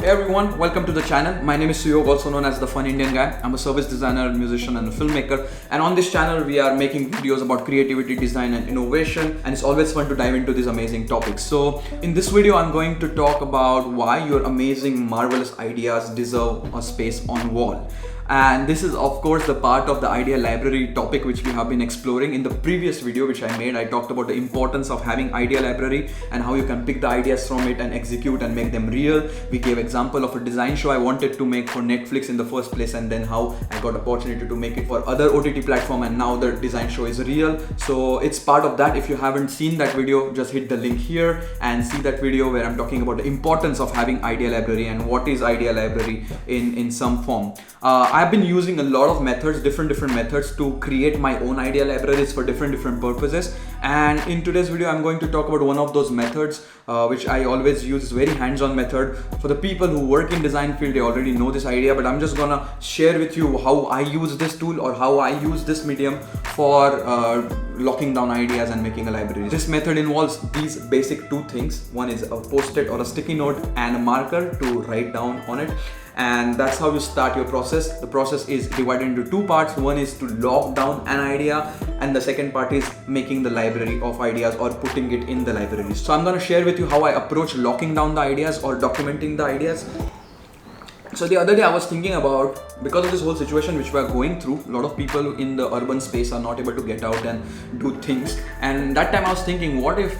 Hey everyone, welcome to the channel. My name is Suyog, also known as the Fun Indian Guy. I'm a service designer, musician and a filmmaker, and on this channel we are making videos about creativity, design and innovation, and it's always fun to dive into these amazing topics. So in this video I'm going to talk about why your amazing, marvelous ideas deserve a space on wall. And this is of course the part of the idea library topic which we have been exploring. In the previous video which I made, I talked about the importance of having idea library and how you can pick the ideas from it and execute and make them real. We gave example of a design show I wanted to make for Netflix in the first place, and then how I got opportunity to make it for other OTT platform, and now the design show is real. So it's part of that. If you haven't seen that video, just hit the link here and see that video where I'm talking about the importance of having idea library and what is idea library in some form. I've been using a lot of methods, different methods to create my own idea libraries for different purposes. And in today's video, I'm going to talk about one of those methods, which I always use. It's very hands-on method. For the people who work in design field, they already know this idea, but I'm just gonna share with you how I use this tool or how I use this medium for locking down ideas and making a library. This method involves these basic two things. One is a post-it or a sticky note and a marker to write down on it. And that's how you start your process. The process is divided into two parts. One is to lock down an idea, and the second part is making the library of ideas or putting it in the library. So I'm gonna share with you how I approach locking down the ideas or documenting the ideas. So the other day I was thinking about, because of this whole situation which we are going through, a lot of people in the urban space are not able to get out and do things. And that time I was thinking, what if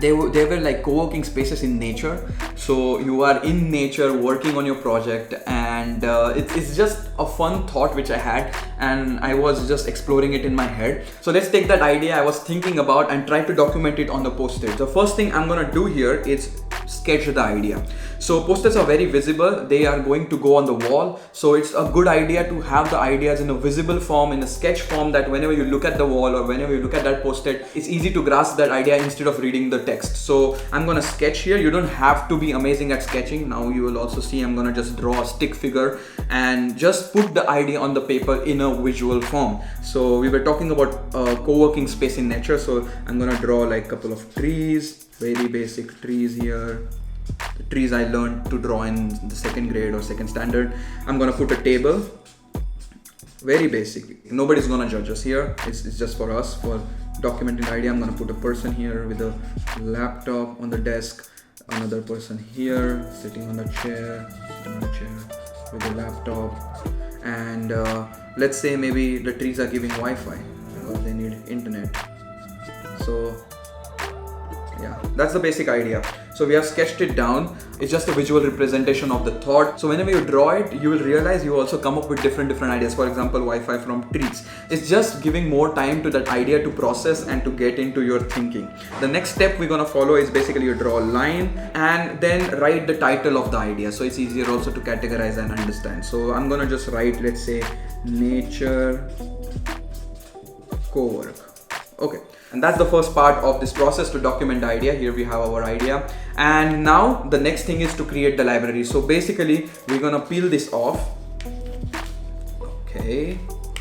they were like co-working spaces in nature? So you are in nature working on your project, and it's just a fun thought which I had, and I was just exploring it in my head. So let's take that idea I was thinking about and try to document it on the post-it. The first thing I'm gonna do here is sketch the idea. So post-its are very visible, they are going to go on the wall, so it's a good idea to have the ideas in a visible form, in a sketch form, that whenever you look at the wall or whenever you look at that post-it, it's easy to grasp that idea instead of reading the text. So I'm gonna sketch here. You don't have to be amazing at sketching. Now you will also see I'm gonna just draw a stick figure and just put the idea on the paper in a visual form. So we were talking about co-working space in nature, so I'm gonna draw like a couple of trees, very basic trees here. The trees I learned to draw in the second grade or second standard. I'm gonna put a table, very basic. Nobody's gonna judge us here. It's just for us, for documenting the idea. I'm gonna put a person here with a laptop on the desk, another person here sitting on a chair with a laptop, and let's say maybe the trees are giving Wi-Fi because they need internet. So yeah, that's the basic idea. So we have sketched it down. It's just a visual representation of the thought. So whenever you draw it, you will realize you also come up with different ideas. For example, Wi-Fi from trees. It's just giving more time to that idea to process and to get into your thinking. The next step we're gonna follow is basically you draw a line and then write the title of the idea. So it's easier also to categorize and understand. So I'm gonna just write, let's say, nature co-work. Okay. And that's the first part of this process, to document the idea. Here we have our idea. And now the next thing is to create the library. So basically we're gonna peel this off. Okay.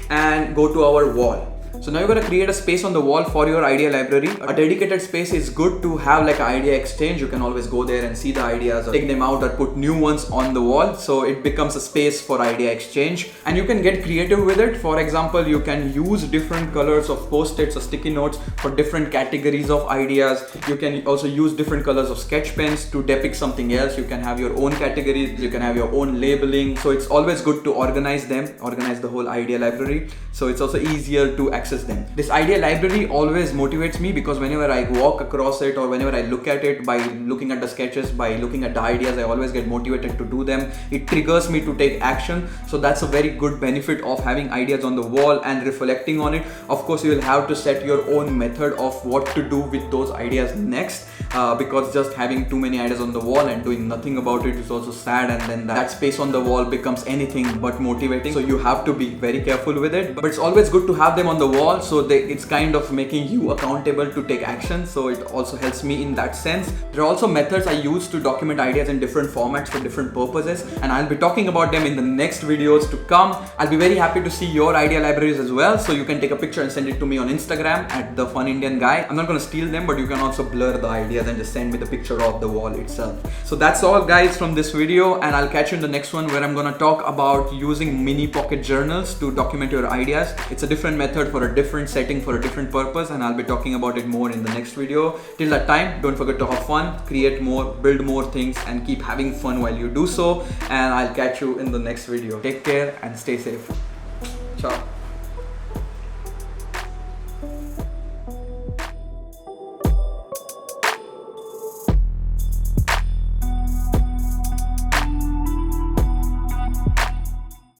And go to our wall. So now you're going to create a space on the wall for your idea library. A dedicated space is good to have, like an idea exchange. You can always go there and see the ideas or take them out or put new ones on the wall. So it becomes a space for idea exchange, and you can get creative with it. For example, you can use different colors of post-its or sticky notes for different categories of ideas. You can also use different colors of sketch pens to depict something else. You can have your own categories. You can have your own labeling. So it's always good to organize them, organize the whole idea library. So it's also easier to access them. This idea library always motivates me, because whenever I walk across it or whenever I look at it, by looking at the sketches, by looking at the ideas, I always get motivated to do them. It triggers me to take action. So that's a very good benefit of having ideas on the wall and reflecting on it. Of course, you will have to set your own method of what to do with those ideas next, because just having too many ideas on the wall and doing nothing about it is also sad, and then that space on the wall becomes anything but motivating. So you have to be very careful with it, but it's always good to have them on the wall wall, so it's kind of making you accountable to take action. So it also helps me in that sense. There are also methods I use to document ideas in different formats for different purposes, and I'll be talking about them in the next videos to come. I'll be very happy to see your idea libraries as well, so you can take a picture and send it to me on Instagram at the Fun Indian Guy. I'm not going to steal them, but you can also blur the ideas and just send me the picture of the wall itself. So that's all guys from this video, and I'll catch you in the next one where I'm going to talk about using mini pocket journals to document your ideas. It's a different method for a different setting for a different purpose, and I'll be talking about it more in the next video. Till that time, don't forget to have fun, create more, build more things, and keep having fun while you do so. And I'll catch you in the next video. Take care and stay safe. Ciao.